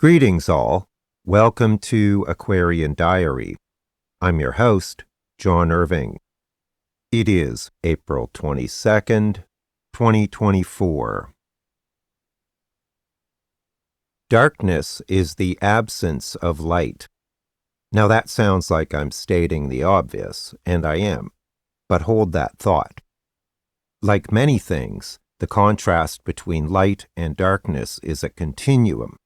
Greetings all. Welcome to Aquarian Diary. I'm your host, John Irving. It is April 22nd, 2024. Darkness is the absence of light. Now that sounds like I'm stating the obvious, and I am, but hold that thought. Like many things, the contrast between light and darkness is a continuum.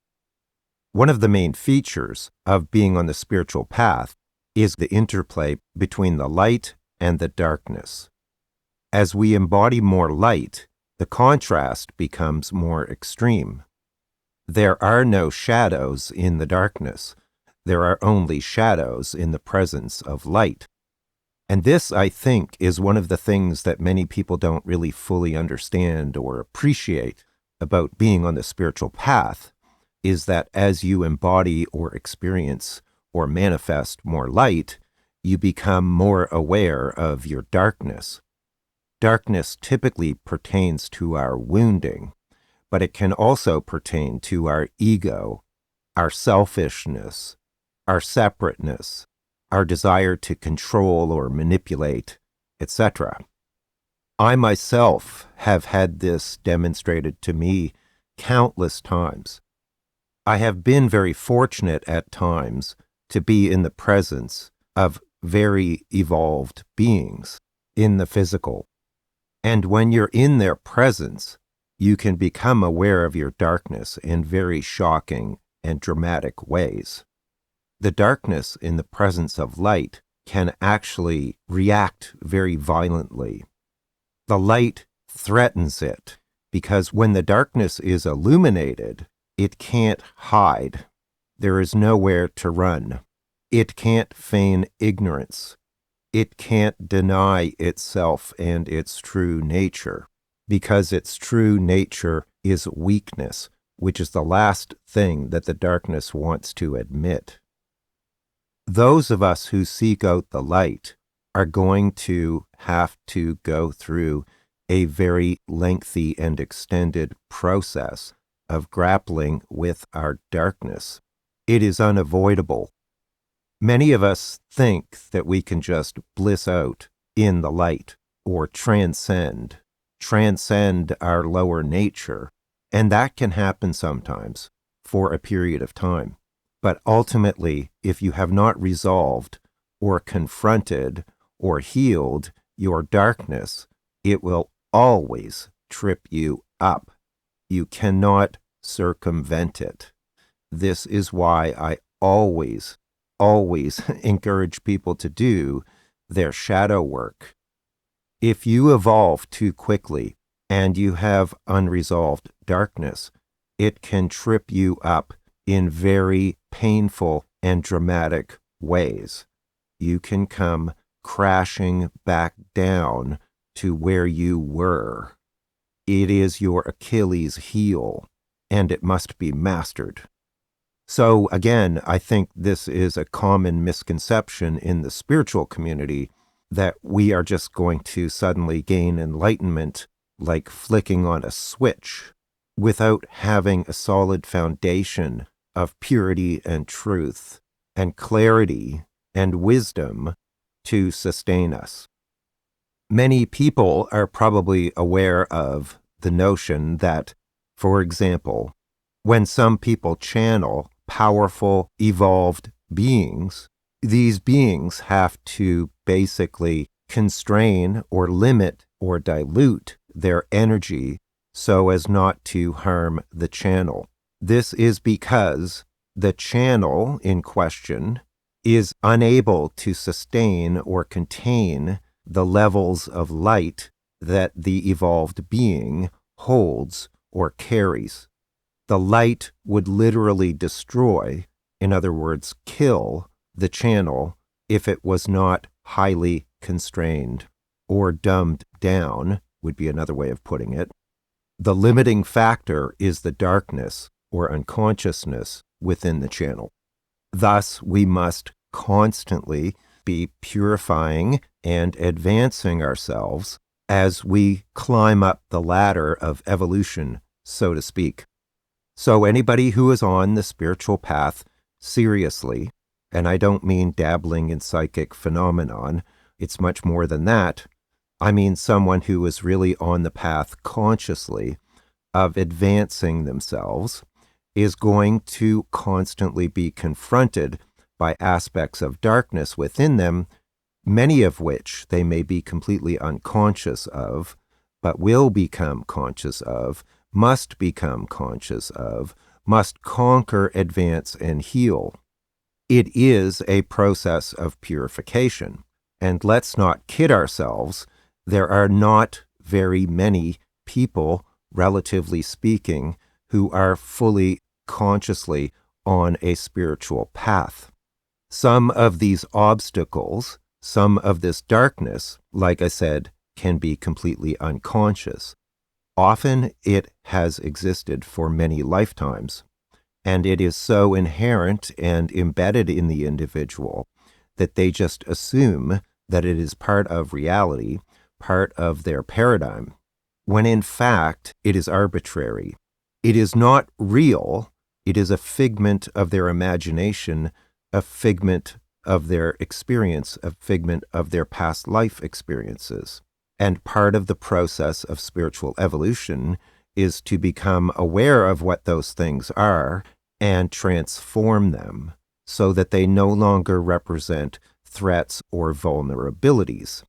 One of the main features of being on the spiritual path is the interplay between the light and the darkness. As we embody more light, the contrast becomes more extreme. There are no shadows in the darkness. There are only shadows in the presence of light. And this, I think, is one of the things that many people don't really fully understand or appreciate about being on the spiritual path, is that as you embody or experience or manifest more light, you become more aware of your darkness. Darkness typically pertains to our wounding, but it can also pertain to our ego, our selfishness, our separateness, our desire to control or manipulate, etc. I myself have had this demonstrated to me countless times. I have been very fortunate at times to be in the presence of very evolved beings in the physical. And when you're in their presence, you can become aware of your darkness in very shocking and dramatic ways. The darkness in the presence of light can actually react very violently. The light threatens it because when the darkness is illuminated, it can't hide. There is nowhere to run. It can't feign ignorance. It can't deny itself and its true nature, because its true nature is weakness, which is the last thing that the darkness wants to admit. Those of us who seek out the light are going to have to go through a very lengthy and extended process of grappling with our darkness. It is unavoidable. Many of us think that we can just bliss out in the light or transcend our lower nature, and that can happen sometimes for a period of time. But ultimately, if you have not resolved or confronted or healed your darkness, it will always trip you up. You cannot circumvent it. This is why I always encourage people to do their shadow work. If you evolve too quickly and you have unresolved darkness, it can trip you up in very painful and dramatic ways. You can come crashing back down to where you were. It is your Achilles heel, and it must be mastered. So again, I think this is a common misconception in the spiritual community that we are just going to suddenly gain enlightenment like flicking on a switch without having a solid foundation of purity and truth and clarity and wisdom to sustain us. Many people are probably aware of the notion that, for example, when some people channel powerful, evolved beings, these beings have to basically constrain or limit or dilute their energy so as not to harm the channel. This is because the channel in question is unable to sustain or contain the levels of light that the evolved being holds or carries. The light would literally destroy, in other words, kill the channel if it was not highly constrained, or dumbed down would be another way of putting it. The limiting factor is the darkness or unconsciousness within the channel. Thus, we must constantly be purifying and advancing ourselves as we climb up the ladder of evolution, so to speak. So anybody who is on the spiritual path seriously, and I don't mean dabbling in psychic phenomenon, it's much more than that. I mean someone who is really on the path consciously of advancing themselves is going to constantly be confronted by aspects of darkness within them, many of which they may be completely unconscious of, but will become conscious of, must become conscious of, must conquer, advance, and heal. It is a process of purification. And let's not kid ourselves, there are not very many people, relatively speaking, who are fully consciously on a spiritual path. Some of these obstacles, some of this darkness, like I said, can be completely unconscious. Often it has existed for many lifetimes, and it is so inherent and embedded in the individual that they just assume that it is part of reality, part of their paradigm, when in fact it is arbitrary. It is not real. It is a figment of their imagination, a figment of their experience, a figment of their past life experiences. And part of the process of spiritual evolution is to become aware of what those things are and transform them so that they no longer represent threats or vulnerabilities.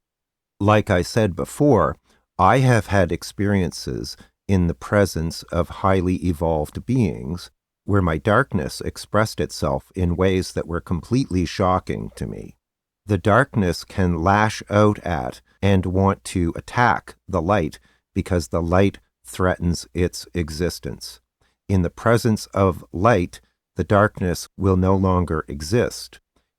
Like I said before, I have had experiences in the presence of highly evolved beings where my darkness expressed itself in ways that were completely shocking to me. The darkness can lash out at and want to attack the light because the light threatens its existence. In the presence of light, the darkness will no longer exist.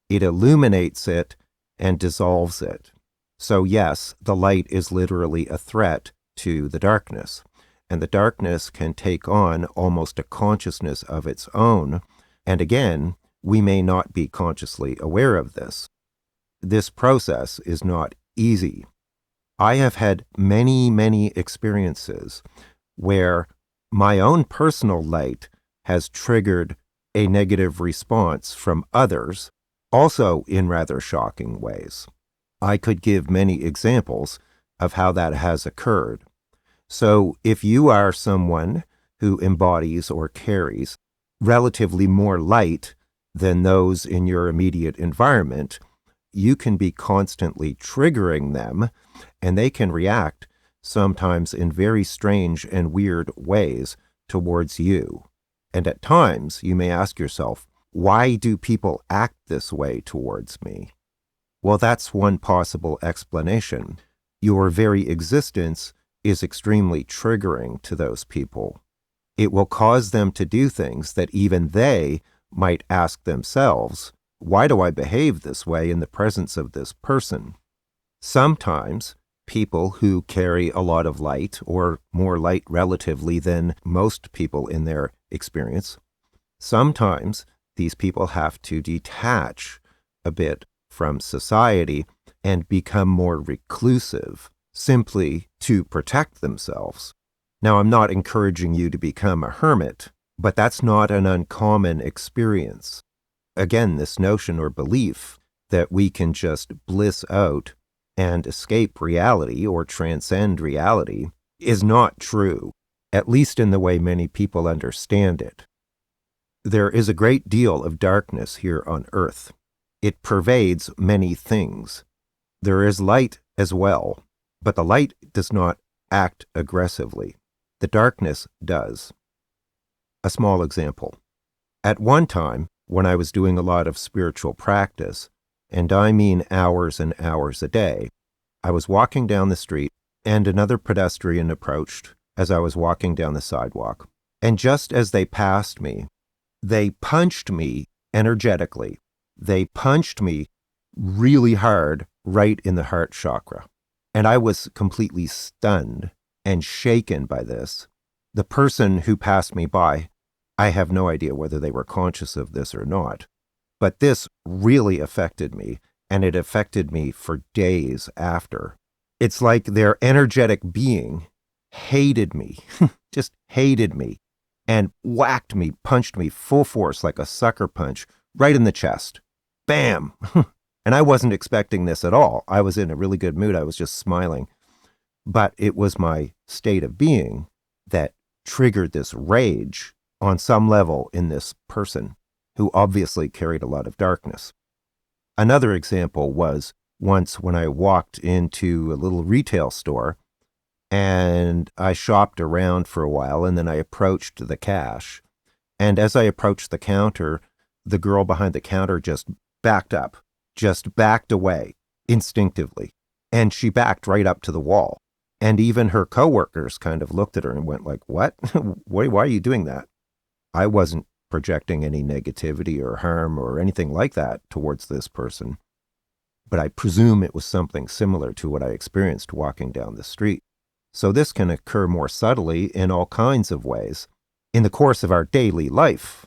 It illuminates it and dissolves it. So yes, the light is literally a threat to the darkness, and the darkness can take on almost a consciousness of its own, and again, we may not be consciously aware of this. This process is not easy. I have had many experiences where my own personal light has triggered a negative response from others, also in rather shocking ways. I could give many examples of how that has occurred. So if you are someone who embodies or carries relatively more light than those in your immediate environment, you can be constantly triggering them, and they can react sometimes in very strange and weird ways towards you. And at times, you may ask yourself, why do people act this way towards me? Well, that's one possible explanation. Your very existence is extremely triggering to those people. It will cause them to do things that even they might ask themselves, why do I behave this way in the presence of this person? Sometimes people who carry a lot of light, or more light relatively than most people in their experience, sometimes these people have to detach a bit from society and become more reclusive, simply to protect themselves. Now, I'm not encouraging you to become a hermit, but that's not an uncommon experience. Again, this notion or belief that we can just bliss out and escape reality or transcend reality is not true, at least in the way many people understand it. There is a great deal of darkness here on Earth. It pervades many things. There is light as well, but the light does not act aggressively. The darkness does. A small example. At one time, when I was doing a lot of spiritual practice, and I mean hours and hours a day, I was walking down the street, and another pedestrian approached as I was walking down the sidewalk. And just as they passed me, they punched me energetically. They punched me really hard right in the heart chakra. And I was completely stunned and shaken by this. The person who passed me by, I have no idea whether they were conscious of this or not, but this really affected me, and it affected me for days after. It's like their energetic being hated me, just hated me. and whacked me, punched me full force like a sucker punch right in the chest. Bam! And I wasn't expecting this at all. I was in a really good mood. I was just smiling. But it was my state of being that triggered this rage on some level in this person who obviously carried a lot of darkness. Another example was once when I walked into a little retail store and I shopped around for a while, and then I approached the cash. And as I approached the counter, the girl behind the counter just backed up, just backed away instinctively. And she backed right up to the wall. And even her coworkers kind of looked at her and went like, what? Why are you doing that? I wasn't projecting any negativity or harm or anything like that towards this person. But I presume it was something similar to what I experienced walking down the street. So this can occur more subtly in all kinds of ways in the course of our daily life.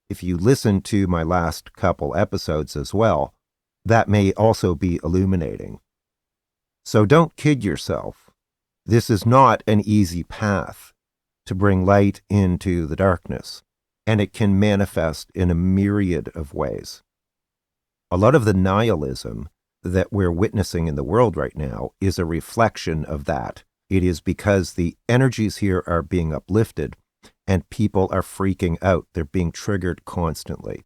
If you listen to my last couple episodes as well, that may also be illuminating. So don't kid yourself. This is not an easy path to bring light into the darkness, and it can manifest in a myriad of ways. A lot of the nihilism that we're witnessing in the world right now is a reflection of that. It is because the energies here are being uplifted and people are freaking out. They're being triggered constantly.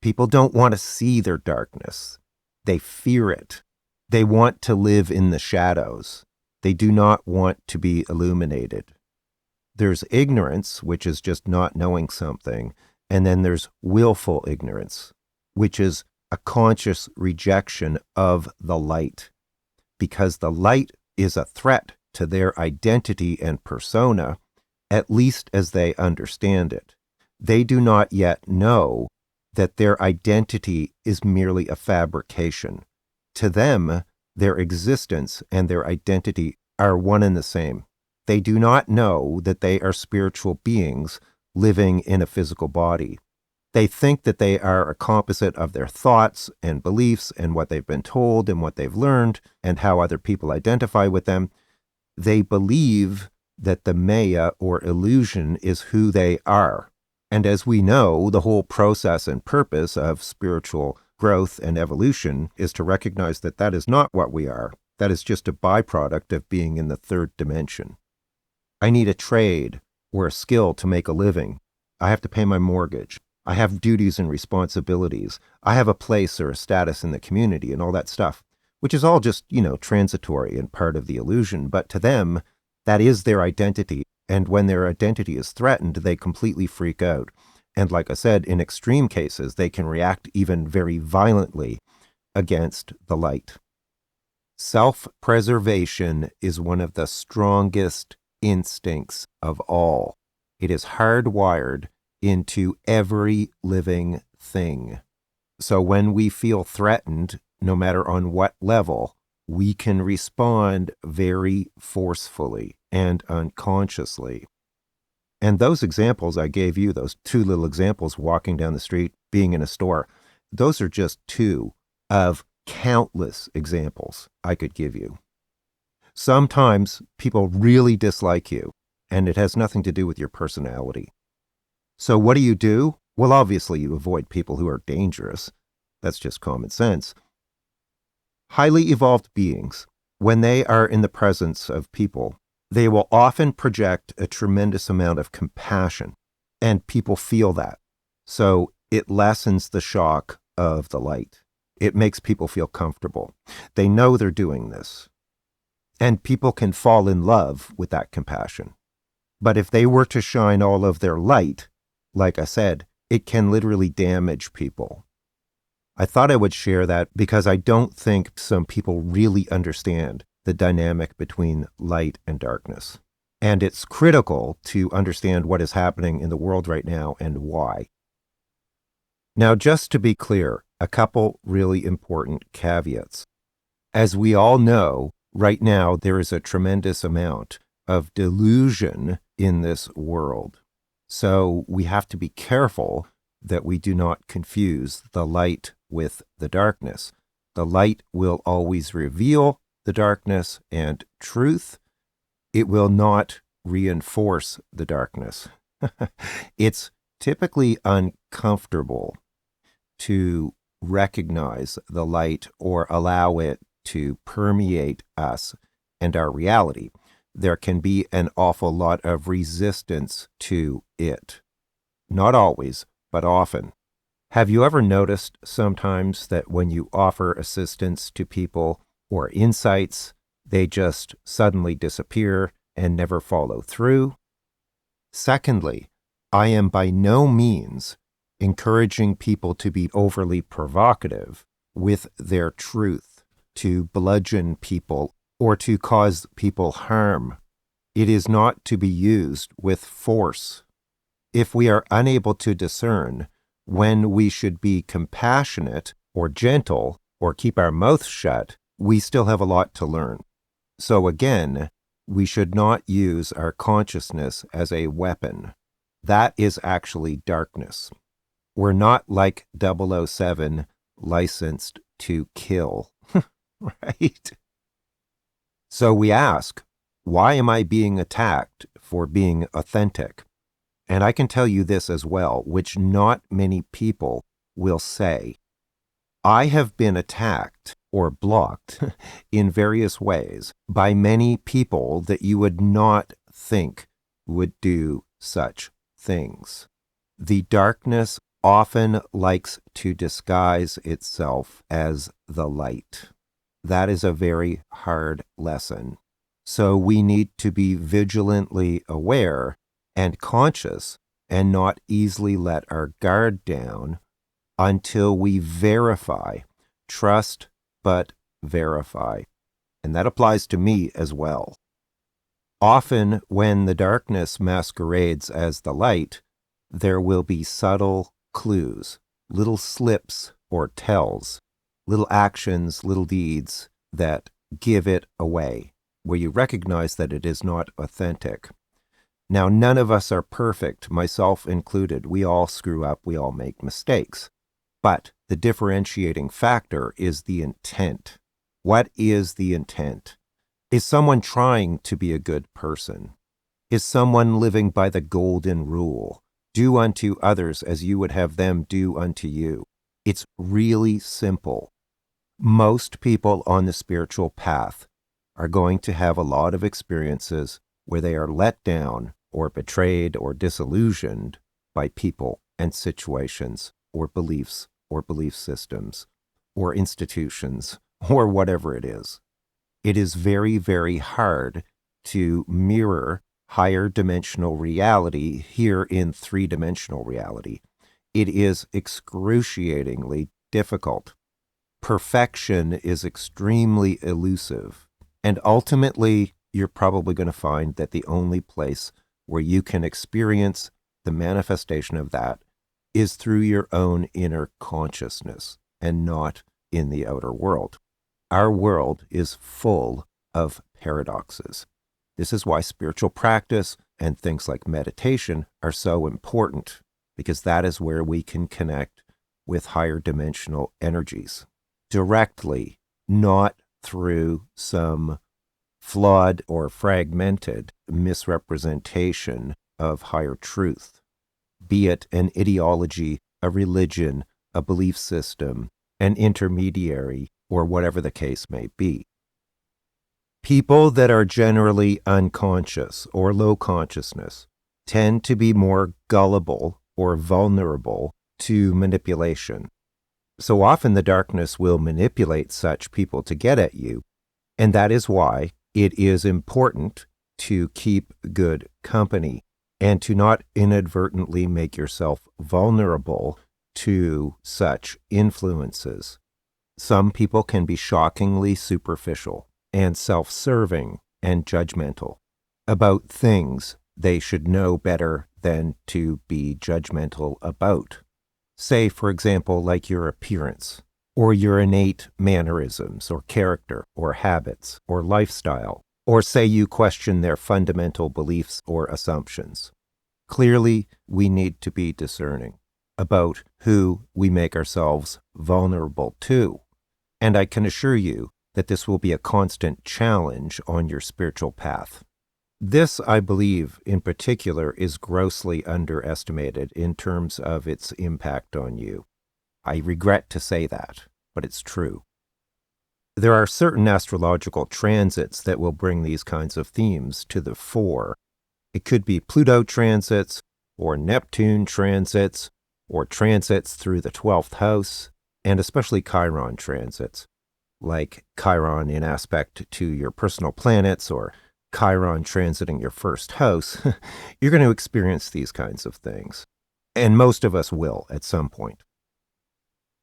People don't want to see their darkness. They fear it. They want to live in the shadows. They do not want to be illuminated. There's ignorance, which is just not knowing something, and then there's willful ignorance, which is a conscious rejection of the light, because the light is a threat to their identity and persona, at least as they understand it. They do not yet know that their identity is merely a fabrication. To them, their existence and their identity are one and the same. They do not know that they are spiritual beings living in a physical body. They think that they are a composite of their thoughts and beliefs and what they've been told and what they've learned and how other people identify with them. They believe that the Maya or illusion is who they are. And as we know, the whole process and purpose of spiritual growth and evolution is to recognize that that is not what we are. That is just a byproduct of being in the third dimension. I need a trade or a skill to make a living. I have to pay my mortgage. I have duties and responsibilities. I have a place or a status in the community and all that stuff, which is all just, transitory and part of the illusion. But to them, that is their identity. And when their identity is threatened, they completely freak out. And like I said, in extreme cases, they can react even very violently against the light. Self-preservation is one of the strongest instincts of all. It is hardwired into every living thing. So when we feel threatened, no matter on what level, we can respond very forcefully and unconsciously. And those examples I gave you, those two little examples, walking down the street, being in a store, those are just two of countless examples I could give you. Sometimes people really dislike you, and it has nothing to do with your personality. So what do? Well, obviously you avoid people who are dangerous. That's just common sense. Highly evolved beings, when they are in the presence of people, they will often project a tremendous amount of compassion, and people feel that. So it lessens the shock of the light. It makes people feel comfortable. They know they're doing this. And people can fall in love with that compassion. But if they were to shine all of their light, like I said, it can literally damage people. I thought I would share that because I don't think some people really understand the dynamic between light and darkness. And it's critical to understand what is happening in the world right now and why. Now, just to be clear, a couple really important caveats. As we all know, right now there is a tremendous amount of delusion in this world. So we have to be careful that we do not confuse the light with the darkness. The light will always reveal the darkness and truth. It will not reinforce the darkness. It's typically uncomfortable to recognize the light or allow it to permeate us and our reality. There can be an awful lot of resistance to it. Not always, but often. Have you ever noticed sometimes that when you offer assistance to people or insights, they just suddenly disappear and never follow through? Secondly, I am by no means encouraging people to be overly provocative with their truth, to bludgeon people, or to cause people harm. It is not to be used with force. If we are unable to discern when we should be compassionate or gentle or keep our mouth shut, we still have a lot to learn. So again, we should not use our consciousness as a weapon. That is actually darkness. We're not like 007 licensed to kill, right? So we ask, why am I being attacked for being authentic? And I can tell you this as well, which not many people will say. I have been attacked or blocked in various ways by many people that you would not think would do such things. The darkness often likes to disguise itself as the light. That is a very hard lesson. So we need to be vigilantly aware and conscious and not easily let our guard down until we verify. Trust, but verify. And that applies to me as well. Often when the darkness masquerades as the light, there will be subtle clues, little slips or tells, little actions, little deeds that give it away, where you recognize that it is not authentic. Now, none of us are perfect, myself included. We all screw up, we all make mistakes. But the differentiating factor is the intent. What is the intent? Is someone trying to be a good person? Is someone living by the golden rule? Do unto others as you would have them do unto you. It's really simple. Most people on the spiritual path are going to have a lot of experiences where they are let down or betrayed or disillusioned by people and situations or beliefs or belief systems or institutions or whatever it is. It is very, very hard to mirror higher dimensional reality here in three-dimensional reality. It is excruciatingly difficult. Perfection is extremely elusive. And ultimately, you're probably going to find that the only place where you can experience the manifestation of that is through your own inner consciousness and not in the outer world. Our world is full of paradoxes. This is why spiritual practice and things like meditation are so important, because that is where we can connect with higher dimensional energies directly, not through some flawed or fragmented misrepresentation of higher truth, be it an ideology, a religion, a belief system, an intermediary, or whatever the case may be. People that are generally unconscious or low consciousness tend to be more gullible or vulnerable to manipulation. So often the darkness will manipulate such people to get at you, and that is why it is important to keep good company and to not inadvertently make yourself vulnerable to such influences. Some people can be shockingly superficial and self-serving and judgmental about things they should know better than to be judgmental about. Say, for example, like your appearance, or your innate mannerisms, or character, or habits, or lifestyle, or say you question their fundamental beliefs or assumptions. Clearly, we need to be discerning about who we make ourselves vulnerable to. And I can assure you that this will be a constant challenge on your spiritual path. This, I believe, in particular, is grossly underestimated in terms of its impact on you. I regret to say that, but it's true. There are certain astrological transits that will bring these kinds of themes to the fore. It could be Pluto transits, or Neptune transits, or transits through the 12th house, and especially Chiron transits, like Chiron in aspect to your personal planets, or Chiron transiting your first house. You're going to experience these kinds of things. And most of us will at some point.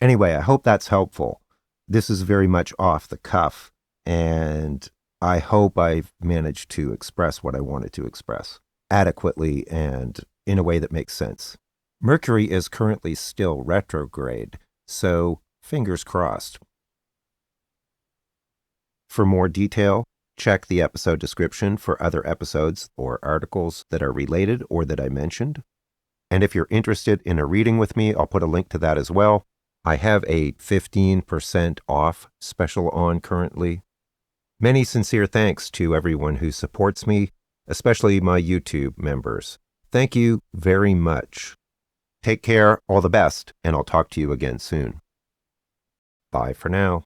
Anyway, I hope that's helpful. This is very much off the cuff, and I hope I've managed to express what I wanted to express adequately and in a way that makes sense. Mercury is currently still retrograde, so fingers crossed. For more detail, check the episode description for other episodes or articles that are related or that I mentioned. And if you're interested in a reading with me, I'll put a link to that as well. I have a 15% off special on currently. Many sincere thanks to everyone who supports me, especially my YouTube members. Thank you very much. Take care, all the best, and I'll talk to you again soon. Bye for now.